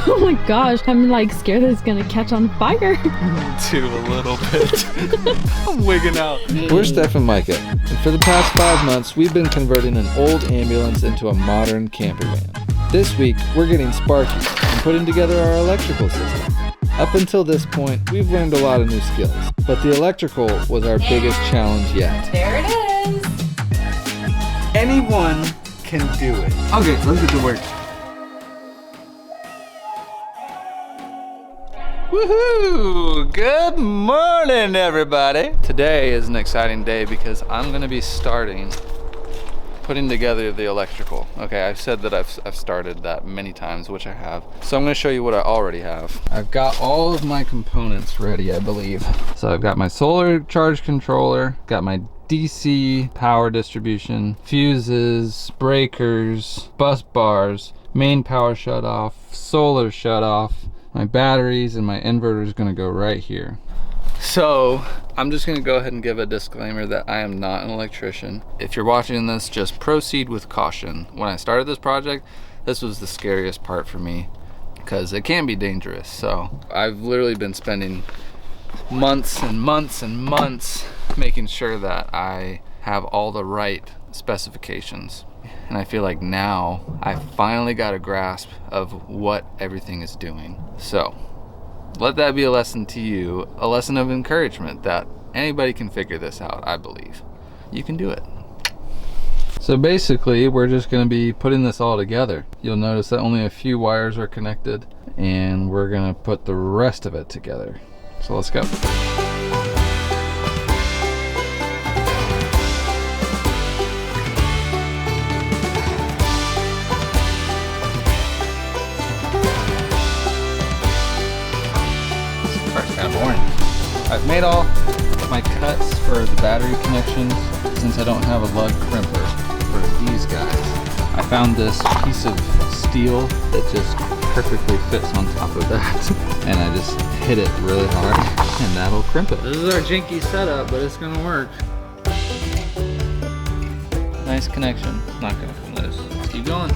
Oh my gosh, I'm like scared that it's gonna catch on fire. Too, a little bit. I'm wigging out. We're Steph and Micah, and for the past 5 months, we've been converting an old ambulance into a modern camper van. This week, we're getting sparky and putting together our electrical system. Up until this point, we've learned a lot of new skills, but the electrical was our biggest challenge yet. There it is. Anyone can do it. Okay, let's get to work. Woohoo! Good morning, everybody. Today is an exciting day because I'm gonna be putting together the electrical. Okay, I've said that I've started that many times, which I have. So I'm gonna show you what I already have. I've got all of my components ready, I believe. So I've got my solar charge controller, got my DC power distribution, fuses, breakers, bus bars, main power shutoff, solar shutoff. My batteries and my inverter is gonna go right here. So I'm just gonna go ahead and give a disclaimer that I am not an electrician. If you're watching this, just proceed with caution. When I started this project, this was the scariest part for me because it can be dangerous. So I've literally been spending months and months and months making sure that I have all the right specifications. And I feel like now I finally got a grasp of what everything is doing. So let that be a lesson to you, a lesson of encouragement that anybody can figure this out, I believe. You can do it. So basically, we're just gonna be putting this all together. You'll notice that only a few wires are connected, and we're gonna put the rest of it together. So let's go. I've made all my cuts for the battery connections since I don't have a lug crimper for these guys. I found this piece of steel that just perfectly fits on top of that, and I just hit it really hard and that'll crimp it. This is our janky setup, but it's gonna work. Nice connection, not gonna come loose. Let's keep going.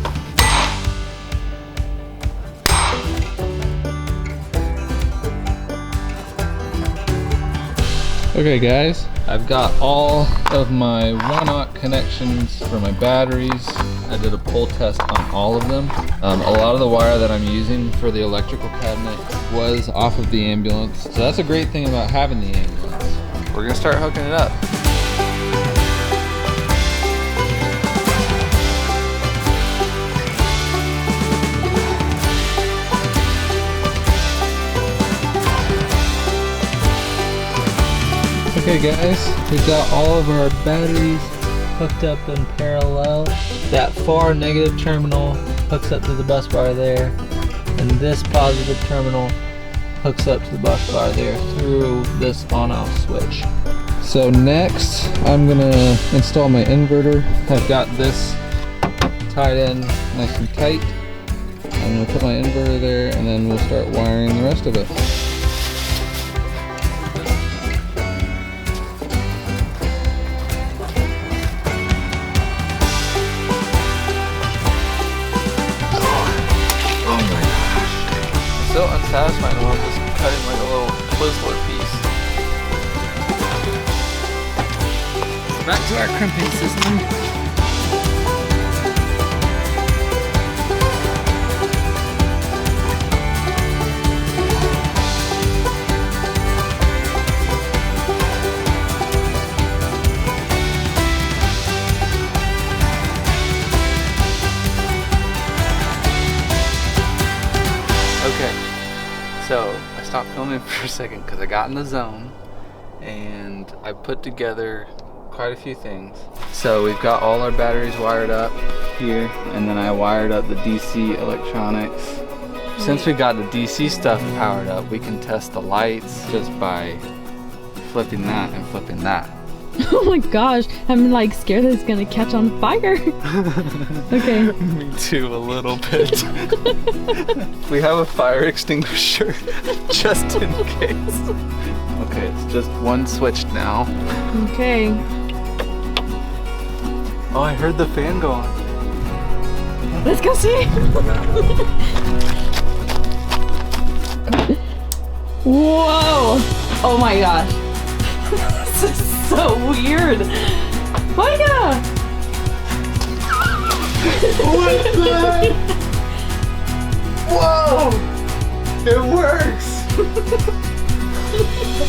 Okay guys, I've got all of my 1-aught connections for my batteries. I did a pull test on all of them. A lot of the wire that I'm using for the electrical cabinet was off of the ambulance. So that's a great thing about having the ambulance. We're gonna start hooking it up. Okay guys, we've got all of our batteries hooked up in parallel. That far negative terminal hooks up to the bus bar there, and this positive terminal hooks up to the bus bar there through this on-off switch. So next, I'm gonna install my inverter. I've got this tied in nice and tight. I'm gonna put my inverter there, and then we'll start wiring the rest of it. So unsatisfying when I'm just cutting like a little Twizzler piece. Back to our crimping system. Okay, so I stopped filming for a second because I got in the zone and I put together quite a few things. So we've got all our batteries wired up here, and then I wired up the DC electronics. Since we got the DC stuff powered up, we can test the lights just by flipping that and flipping that. Oh my gosh, I'm like scared that it's gonna catch on fire. Okay. Me too, a little bit. We have a fire extinguisher just in case. Okay, it's just one switch now. Okay. Oh, I heard the fan go on. Let's go see. Whoa! Oh my gosh. This is so weird. My God! What the heck? Whoa! It works!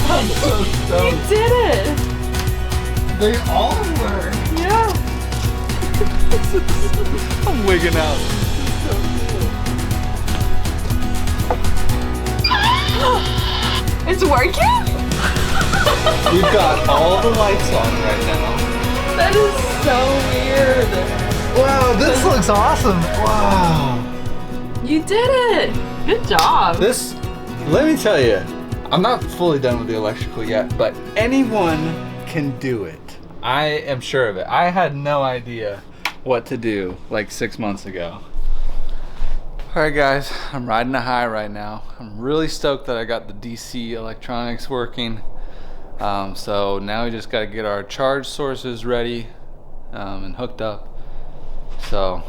I'm so You stoked. did it! They all work. Yeah. I'm wigging out. It's working? We've got all the lights on right now. That is so weird. Wow, this looks awesome. Wow. You did it. Good job. This, let me tell you, I'm not fully done with the electrical yet, but anyone can do it. I am sure of it. I had no idea what to do like 6 months ago. All right, guys, I'm riding a high right now. I'm really stoked that I got the DC electronics working. So now we just got to get our charge sources ready and hooked up. So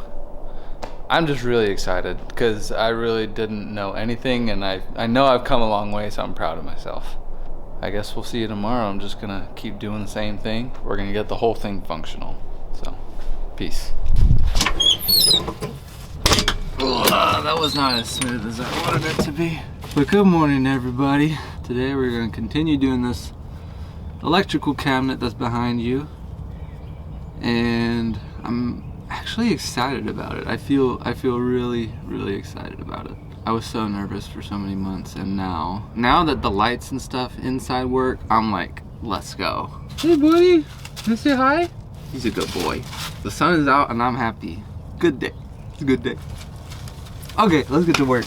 I'm just really excited because I really didn't know anything, and I know I've come a long way, so I'm proud of myself. I guess we'll see you tomorrow. I'm just gonna keep doing the same thing. We're gonna get the whole thing functional. So, peace. That was not as smooth as I wanted it to be. But good morning, everybody. Today we're gonna continue doing this electrical cabinet that's behind you, and I'm actually excited about it. I feel really excited about it. I was so nervous for so many months, and now that the lights and stuff inside work, I'm like, let's go. Hey buddy, can I say hi? He's a good boy. The sun is out and I'm happy. Good day. It's a good day. Okay, let's get to work.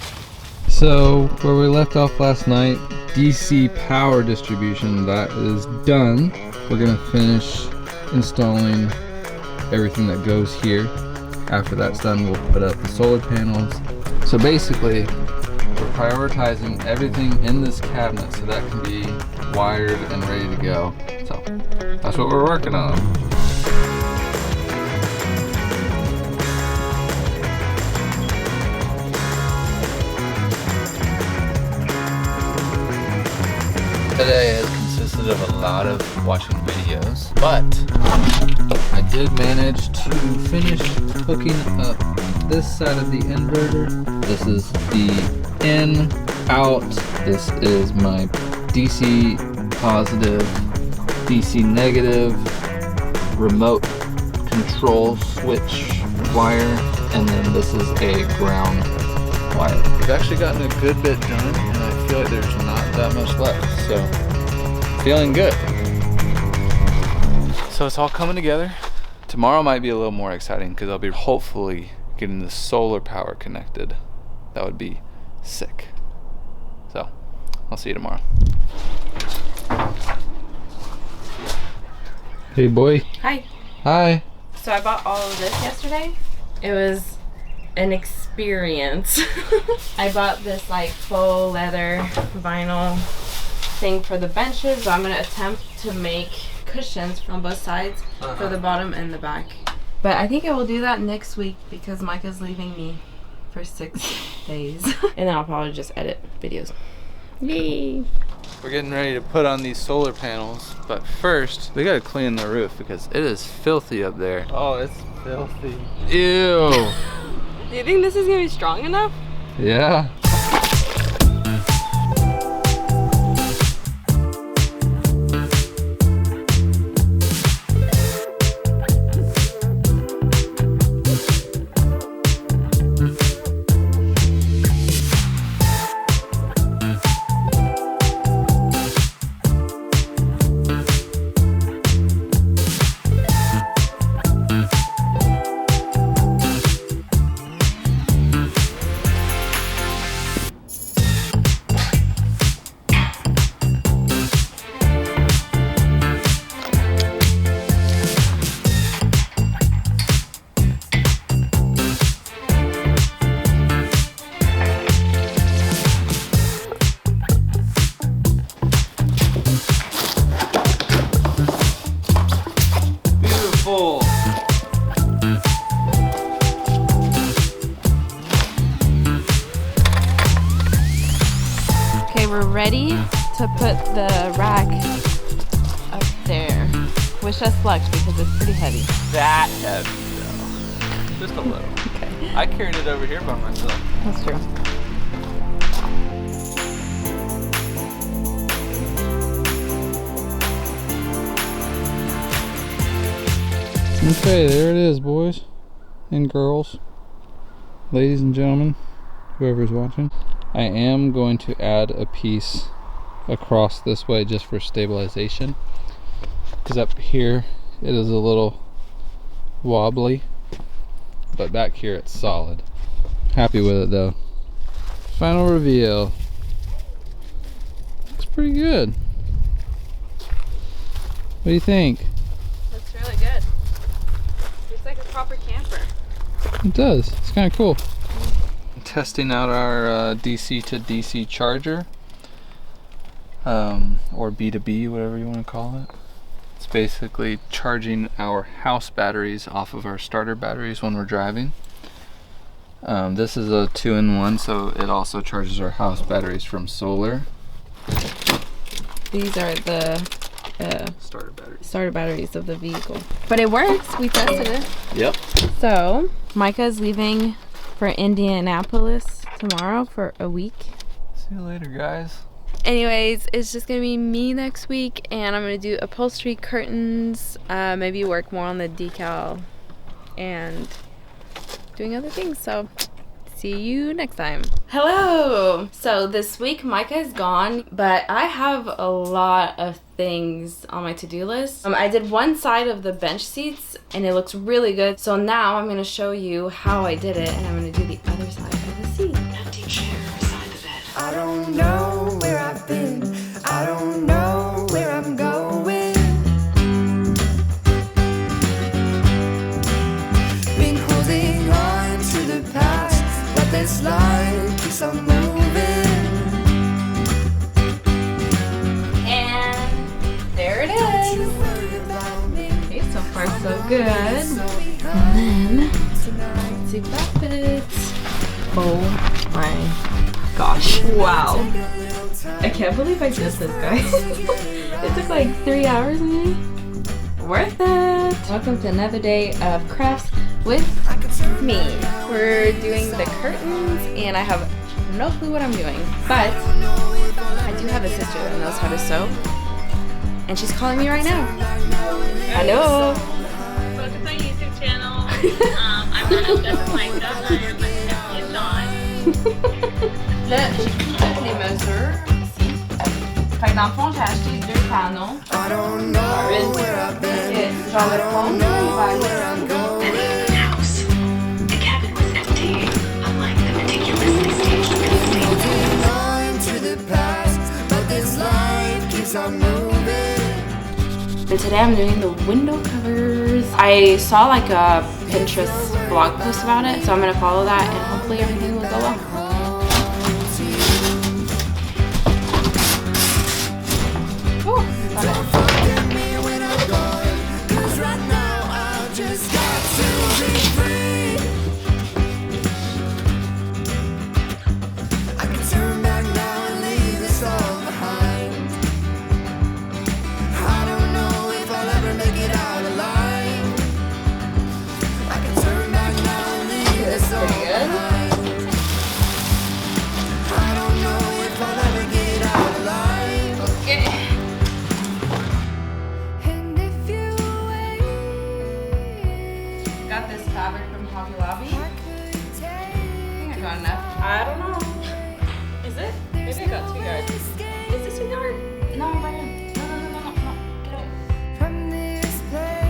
So, where we left off last night, DC power distribution, that is done. We're gonna finish installing everything that goes here. After that's done, we'll put up the solar panels. So basically, we're prioritizing everything in this cabinet so that can be wired and ready to go. So, that's what we're working on. Today has consisted of a lot of watching videos, but I did manage to finish hooking up this side of the inverter. This is the in, out. This is my DC positive, DC negative, remote control switch wire, and then this is a ground wire. We've actually gotten a good bit done, and I feel like there's not that much left, so feeling good. So it's all coming together. Tomorrow might be a little more exciting because I'll be hopefully getting the solar power connected. That would be sick. So I'll see you tomorrow. Hey boy. Hi. Hi. So I bought all of this yesterday. It was an experience. I bought this like faux leather vinyl thing for the benches. So I'm gonna attempt to make cushions on both sides for the bottom and the back. But I think I will do that next week because Micah's leaving me for 6 days. And then I'll probably just edit videos. Yay! We're getting ready to put on these solar panels, but first we gotta clean the roof because it is filthy up there. Oh, it's filthy. Ew. Do you think this is gonna be strong enough? Yeah. Okay, we're ready to put the rack up there. Wish us luck because it's pretty heavy. That heavy though. Just a little. Okay. I carried it over here by myself. That's true. Okay, there it is, boys and girls, ladies and gentlemen, whoever's watching. I am going to add a piece across this way just for stabilization, because up here it is a little wobbly, but back here it's solid. Happy with it though. Final reveal. Looks pretty good. What do you think? Looks really good. Looks like a proper camper. It does. It's kind of cool. Testing out our DC to DC charger, or B2B, whatever you want to call it. It's basically charging our house batteries off of our starter batteries when we're driving. This is a 2-in-1, so it also charges our house batteries from solar. These are the Starter batteries of the vehicle. But it works. We tested it. Yep. So, Micah's leaving for Indianapolis tomorrow for a week. See you later, guys. Anyways, it's just gonna be me next week, and I'm gonna do upholstery, curtains, maybe work more on the decal, and doing other things. So, see you next time. Hello! So this week Micah is gone, but I have a lot of things on my to-do list. I did one side of the bench seats and it looks really good. So now I'm gonna show you how I did it, and I'm gonna do the other side of the seat. Empty chair beside the bed. I don't know where I've been. I don't know where I'm going. Been holding on to the past, but this life keeps on moving. And there it Don't you is. worry about me. Okay, so far so good. And then, let's see if that fits. Oh my gosh. Wow. I can't believe I did this, guys. It took like 3 hours maybe. Worth it. Welcome to another day of crafts with me. We're doing the curtains and I have no clue what I'm doing, but I do have a sister that knows how to sew, and she's calling me right now. Hello. Welcome to my YouTube channel. I'm not just Micah, I am Là, j'ai pris toutes les mesures ici. Fait que dans le fond, j'ai acheté 2 panneaux. I don't know where I've been. Genre le fond, il va aller in the house. The cabin was empty, unlike the meticulously staged Holding on to the past, but this life keeps on moving. And today I'm doing the window covers. I saw like a Pinterest blog post about it, so I'm gonna follow that and hopefully everything will go well. Ooh, got it. Forget me when I'm gone, 'cause right now I just got to be free. I can turn back now and leave this all behind. I don't know if I'll ever make it out alive. I can turn back now and leave this all Pretty good. behind. I don't know if I'll ever get out alive. Okay. And if you wait, Got this fabric from Hobby Lobby. I could I take think I got enough. I don't know. Is it? Maybe I got 2 yards. Is this 2 yards? No, right in. No. Get away. from this place,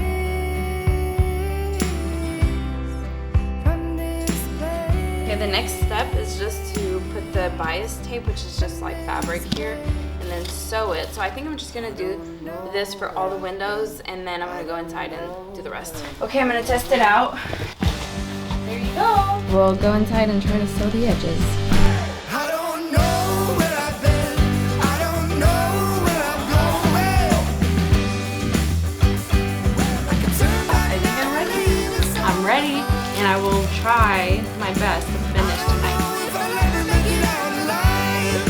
from this place. Okay, the next step is just to put the bias tape, which is just like fabric here, and then sew it. So I think I'm just gonna do this for all the windows, and then I'm gonna go inside and do the rest. Okay, I'm gonna test it out. There you go. We'll go inside and try to sew the edges. I don't know where I've been. I don't know where I'm going. I can turn back I think I'm now and ready. leave this all I'm ready, and I will try my best to finish tonight. if I'll ever make it out alive.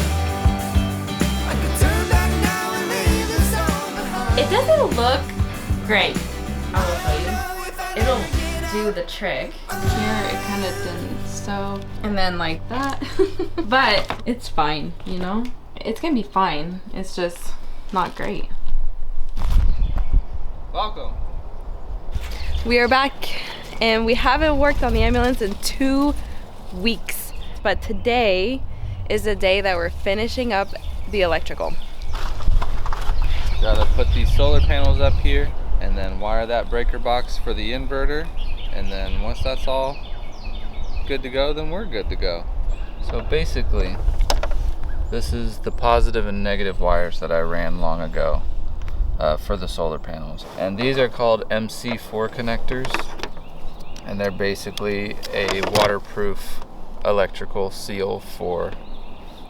It doesn't look great, I will tell you. It'll do the trick. Here it kind of didn't, so. And then like that. But it's fine, you know? It's gonna be fine. It's just not great. Welcome. We are back and we haven't worked on the ambulance in 2 weeks. But today is the day that we're finishing up the electrical. Gotta put these solar panels up here and then wire that breaker box for the inverter. And then once that's all good to go, then we're good to go. So basically, this is the positive and negative wires that I ran long ago for the solar panels. And these are called MC4 connectors. And they're basically a waterproof electrical seal for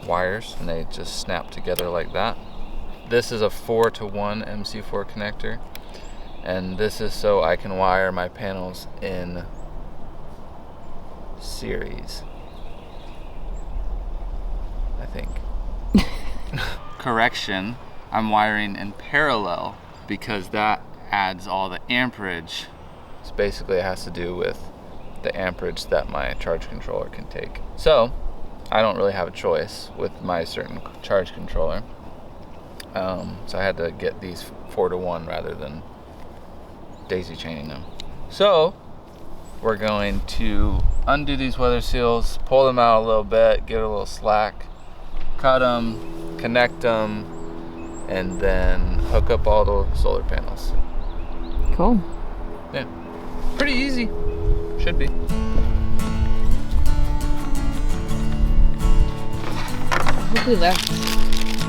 wires. And they just snap together like that. This is a 4-to-1 MC4 connector. And this is so I can wire my panels in series, I think. Correction, I'm wiring in parallel because that adds all the amperage. So basically it has to do with the amperage that my charge controller can take. So I don't really have a choice with my certain charge controller. So I had to get these 4-to-1 rather than daisy chaining them. So we're going to undo these weather seals, pull them out a little bit, give it a little slack, cut them, connect them, and then hook up all the solar panels. Cool. Yeah, pretty easy, should be. Hopefully left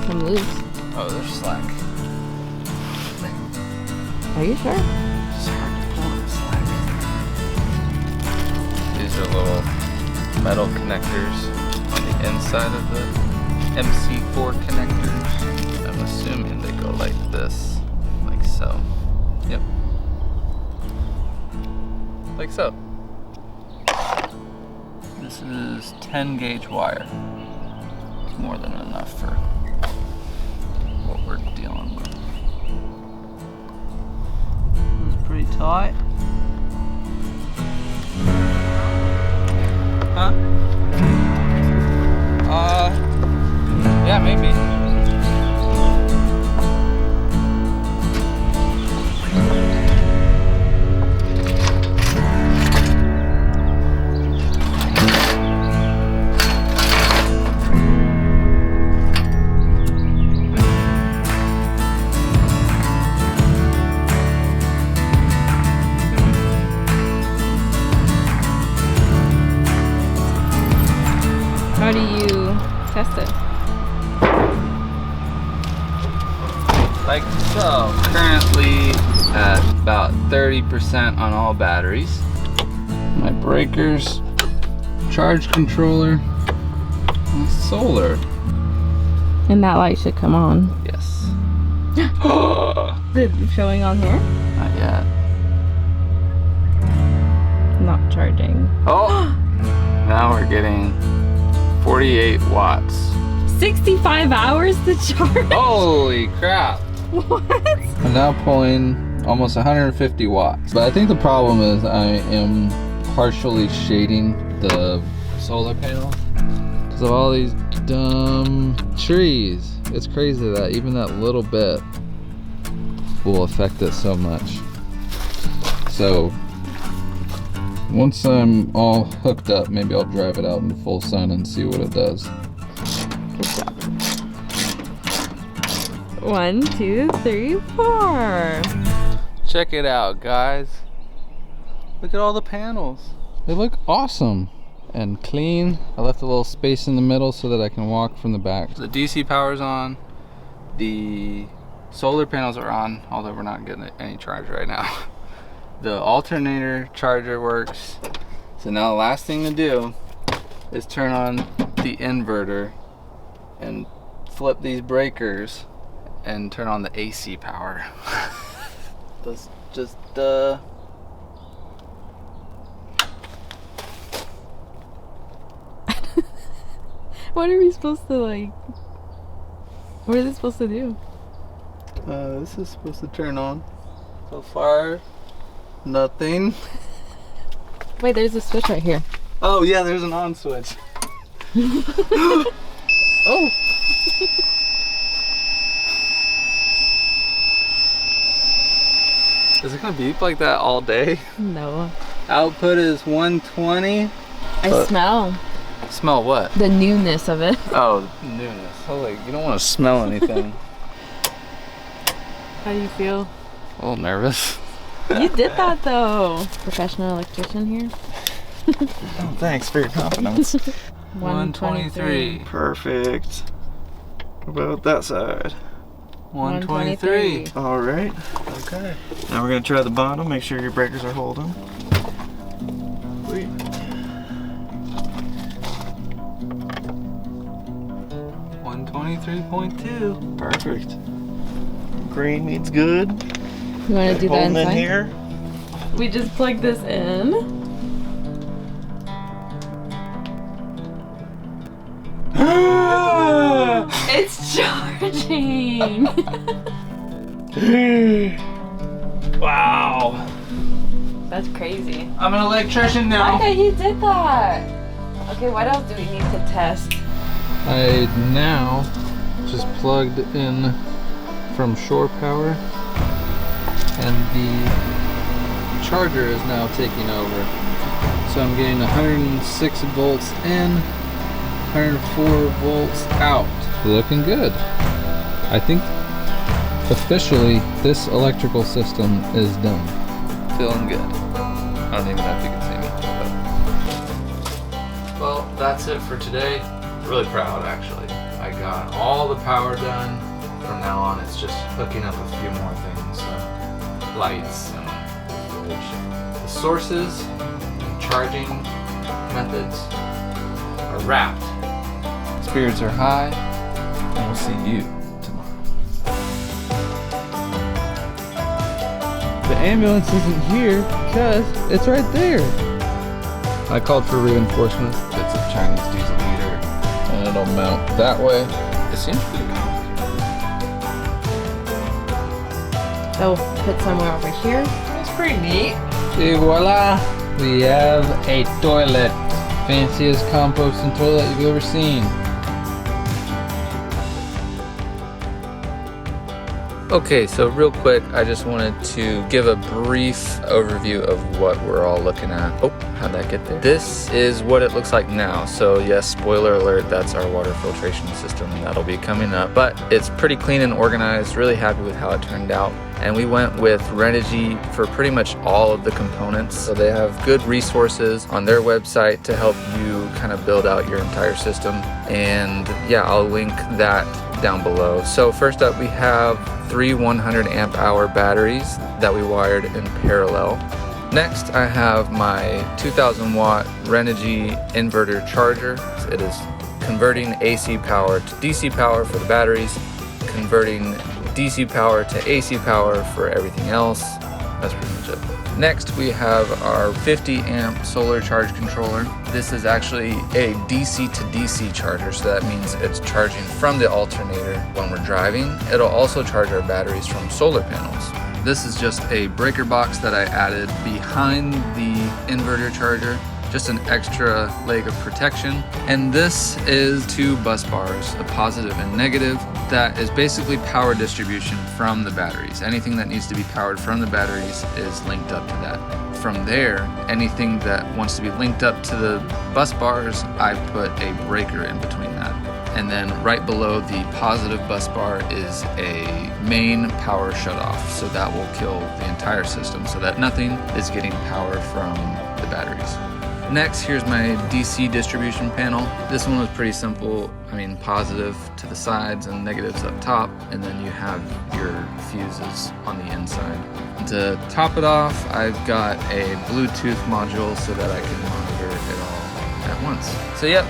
some loose. Oh, there's slack. Are you sure? It's hard to pull the slack. These are little metal connectors on the inside of the MC4 connectors. I'm assuming they go like this, like so. Yep. Like so. This is 10 gauge wire. It's more than enough for what we're dealing with. It's pretty tight. Huh? Yeah, maybe. How do you test it? Like so. Currently at about 30% on all batteries. My breakers, charge controller, and solar. And that light should come on. Yes. Is it showing on here? Not yet. Not charging. Oh! Now we're getting 48 watts. 65 hours to charge? Holy crap! What? I'm now pulling almost 150 watts. But I think the problem is I am partially shading the solar panels because of all these dumb trees. It's crazy that even that little bit will affect it so much. So once I'm all hooked up, maybe I'll drive it out in the full sun and see what it does. Good job. 1, 2, 3, 4. Check it out, guys. Look at all the panels. They look awesome and clean. I left a little space in the middle so that I can walk from the back. The DC power's on. The solar panels are on, although we're not getting any charge right now. The alternator charger works. So now the last thing to do is turn on the inverter and flip these breakers and turn on the AC power. That's just What are we supposed to like? What are they supposed to do? This is supposed to turn on. So far, nothing. Wait, there's a switch right here. Oh yeah, there's an on switch. Oh! Is it gonna beep like that all day? No. Output is 120. I smell Smell what? the newness of it. Oh, newness. I was like, you don't want to smell anything. How do you feel? A little nervous. You did that though. Professional electrician here. Oh, thanks for your confidence. 123. Perfect. What about that side? 123. All right. Okay. Now we're gonna try the bottom. Make sure your breakers are holding. Sweet. 123.2. Perfect. Green means good. You want to do that Holding in inside? here. We just plug this in. It's charging. Wow. That's crazy. I'm an electrician now. Okay, you did that. Okay, what else do we need to test? I now just plugged in from shore power, and the charger is now taking over. So I'm getting 106 volts in, 104 volts out. Looking good. I think officially this electrical system is done. Feeling good. I don't even know if you can see me. But... Well, that's it for today. Really proud, actually. I got all the power done. From now on, it's just hooking up a few more things. Lights and fridge. The sources and charging methods are wrapped. Spirits are high, and we'll see you tomorrow. The ambulance isn't here because it's right there. I called for reinforcements. It's a Chinese diesel meter, and it'll mount that way. It seems pretty good. They'll put somewhere over here. That's pretty neat. Et voila! We have a toilet. Fanciest composting toilet you've ever seen. Okay, so real quick, I just wanted to give a brief overview of what we're all looking at. Oh, how'd that get there? This is what it looks like now. So yes, spoiler alert, that's our water filtration system. That'll be coming up. But it's pretty clean and organized, really happy with how it turned out. And we went with Renogy for pretty much all of the components. So they have good resources on their website to help you kind of build out your entire system. And yeah, I'll link that down below. So first up, we have 3 100 amp hour batteries that we wired in parallel. Next, I have my 2000 watt Renogy inverter charger. It is converting AC power to DC power for the batteries, converting DC power to AC power for everything else. That's pretty much it. Next, we have our 50 amp solar charge controller. This is actually a DC to DC charger, so that means it's charging from the alternator when we're driving. It'll also charge our batteries from solar panels. This is just a breaker box that I added behind the inverter charger, just an extra leg of protection. And this is 2 bus bars, a positive and negative, that is basically power distribution from the batteries. Anything that needs to be powered from the batteries is linked up to that. From there, anything that wants to be linked up to the bus bars, I put a breaker in between that. And then right below the positive bus bar is a main power shutoff. So that will kill the entire system so that nothing is getting power from the batteries. Next, here's my DC distribution panel. This one was pretty simple. I mean, positive to the sides and negatives up top, and then you have your fuses on the inside. To top it off, I've got a Bluetooth module so that I can monitor it all at once. So yep,